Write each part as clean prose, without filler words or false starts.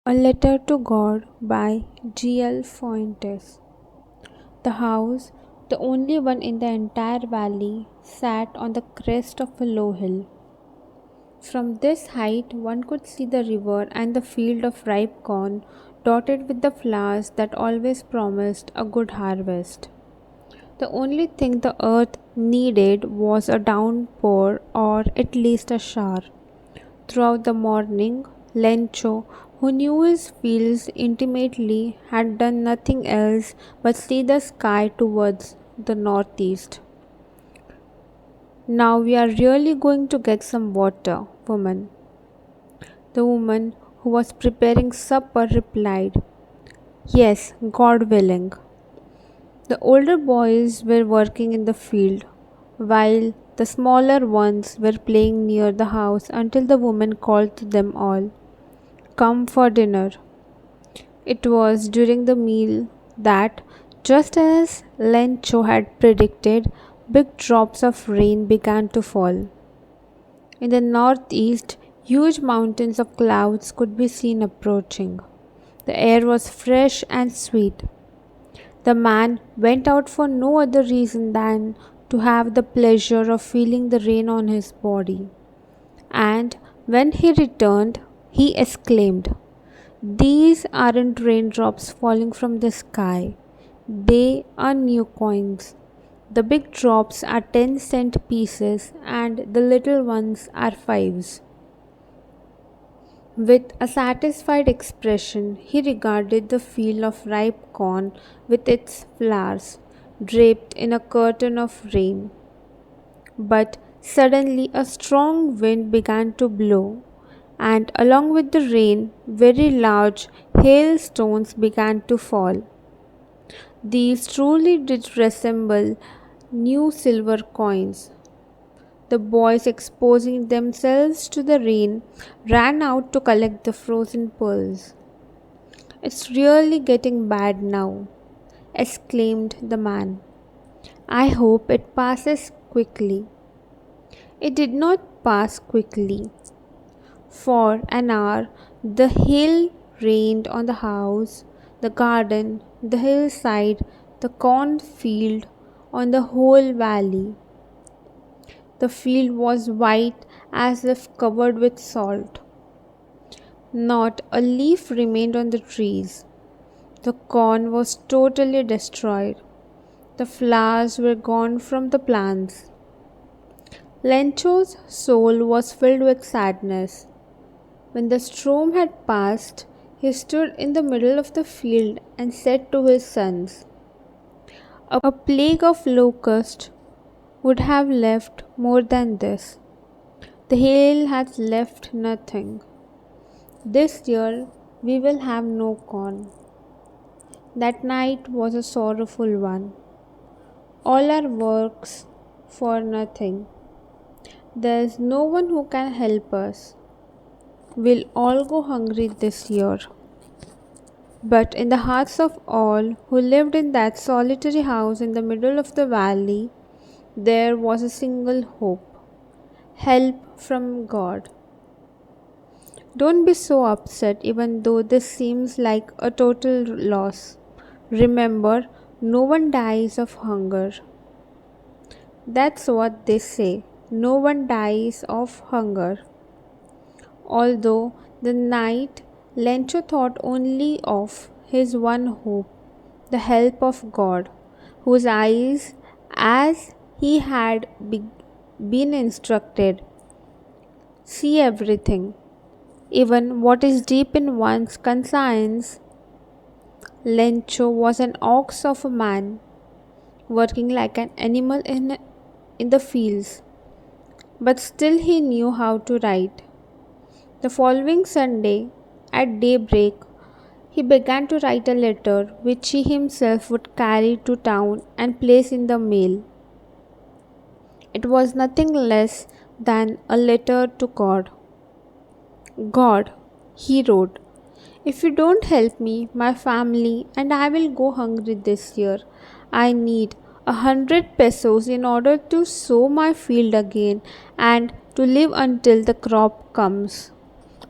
A Letter to God by G.L. Fuentes. The house, the only one in the entire valley, sat on the crest of a low hill. From this height, one could see the river and the field of ripe corn dotted with the flowers that always promised a good harvest. The only thing the earth needed was a downpour or at least a shower. Throughout the morning, Lencho, who knew his fields intimately, had done nothing else but see the sky towards the northeast. "Now we are really going to get some water, woman." The woman who was preparing supper replied, "Yes, God willing." The older boys were working in the field, while the smaller ones were playing near the house until the woman called to them all, "Come for dinner." It was during the meal that, just as Lencho had predicted, big drops of rain began to fall. In the northeast, huge mountains of clouds could be seen approaching. The air was fresh and sweet. The man went out for no other reason than to have the pleasure of feeling the rain on his body. And when he returned, he exclaimed, "These aren't raindrops falling from the sky. They are new coins. The big drops are 10-cent pieces and the little ones are fives." With a satisfied expression, he regarded the field of ripe corn with its flowers, draped in a curtain of rain. But suddenly a strong wind began to blow, and along with the rain, very large hailstones began to fall. These truly did resemble new silver coins. The boys, exposing themselves to the rain, ran out to collect the frozen pearls. "It's really getting bad now," exclaimed the man. "I hope it passes quickly." It did not pass quickly. For an hour, the hail rained on the house, the garden, the hillside, the cornfield, on the whole valley. The field was white as if covered with salt. Not a leaf remained on the trees. The corn was totally destroyed. The flowers were gone from the plants. Lencho's soul was filled with sadness. When the storm had passed, he stood in the middle of the field and said to his sons, "A plague of locusts would have left more than this. The hail has left nothing. This year we will have no corn." That night was a sorrowful one. All our works for nothing. There is no one who can help us. We'll all go hungry this year. But in the hearts of all who lived in that solitary house in the middle of the valley, there was a single hope: help from God. Don't be so upset even though this seems like a total loss. Remember, no one dies of hunger. That's what they say. No one dies of hunger. Although the night, Lencho thought only of his one hope, the help of God, whose eyes, as he had been instructed, see everything, even what is deep in one's conscience. Lencho was an ox of a man, working like an animal in the fields, but still he knew how to write. The following Sunday, at daybreak, he began to write a letter which he himself would carry to town and place in the mail. It was nothing less than a letter to God. "God," he wrote, "if you don't help me, my family, and I will go hungry this year. I need 100 pesos in order to sow my field again and to live until the crop comes,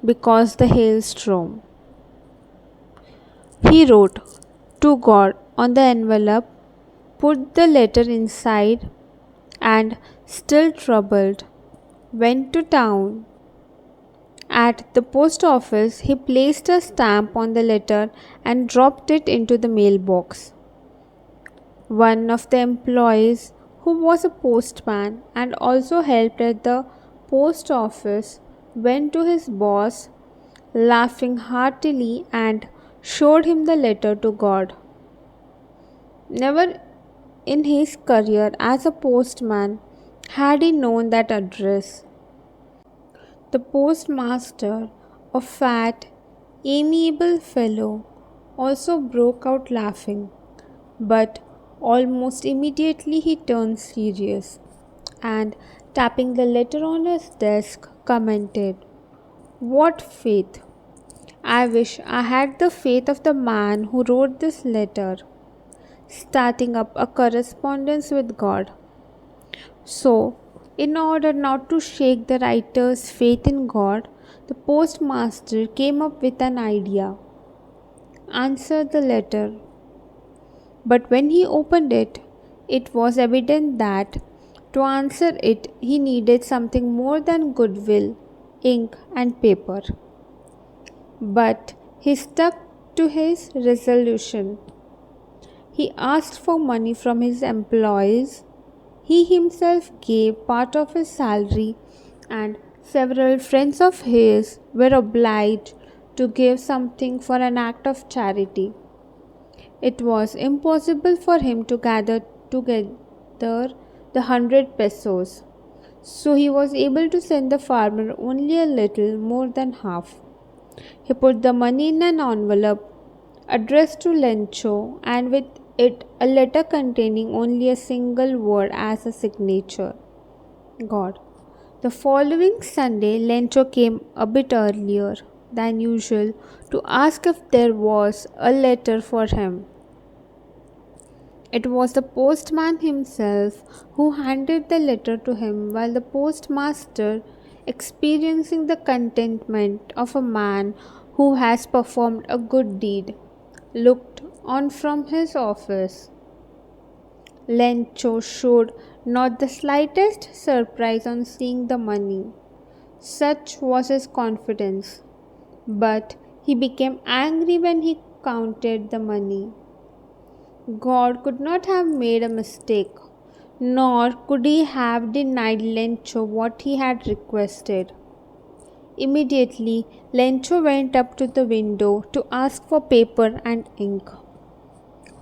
because the hailstorm." He wrote to God on the envelope, put the letter inside, and, still troubled, went to town. At the post office, he placed a stamp on the letter and dropped it into the mailbox. One of the employees, who was a postman and also helped at the post office, went to his boss, laughing heartily, and showed him the letter to God. Never in his career as a postman had he known that address. The postmaster, a fat, amiable fellow, also broke out laughing, but almost immediately he turned serious and, tapping the letter on his desk, commented, "What faith! I wish I had the faith of the man who wrote this letter," starting up a correspondence with God. So, in order not to shake the writer's faith in God, the postmaster came up with an idea. Answer the letter. But when he opened it, it was evident that to answer it he needed something more than goodwill, ink, and paper. But he stuck to his resolution. He asked for money from his employees. He himself gave part of his salary, and several friends of his were obliged to give something for an act of charity. It was impossible for him to gather together the 100 pesos, so he was able to send the farmer only a little more than half. He put the money in an envelope addressed to Lencho, and with it a letter containing only a single word as a signature: God. The following Sunday, Lencho came a bit earlier than usual to ask if there was a letter for him. It was the postman himself who handed the letter to him, while the postmaster, experiencing the contentment of a man who has performed a good deed, looked on from his office. Lencho showed not the slightest surprise on seeing the money. Such was his confidence. But he became angry when he counted the money. God could not have made a mistake, nor could he have denied Lencho what he had requested. Immediately, Lencho went up to the window to ask for paper and ink.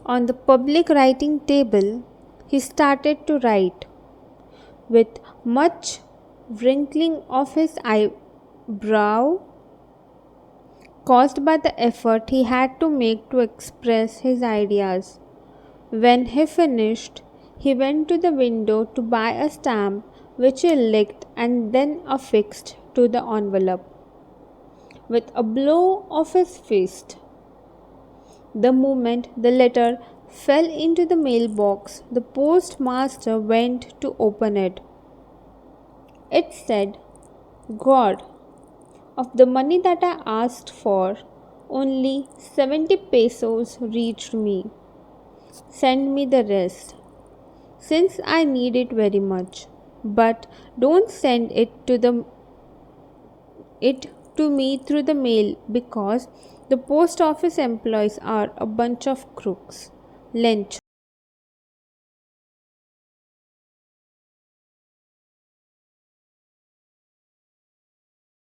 On the public writing table, he started to write. With much wrinkling of his eyebrow, caused by the effort he had to make to express his ideas. When he finished, he went to the window to buy a stamp which he licked and then affixed to the envelope with a blow of his fist. The moment the letter fell into the mailbox, the postmaster went to open it. It said, God, of the money that I asked for, only 70 pesos reached me. Send me the rest, since I need it very much. But don't send it to me through the mail, because the post office employees are a bunch of crooks. Lencho.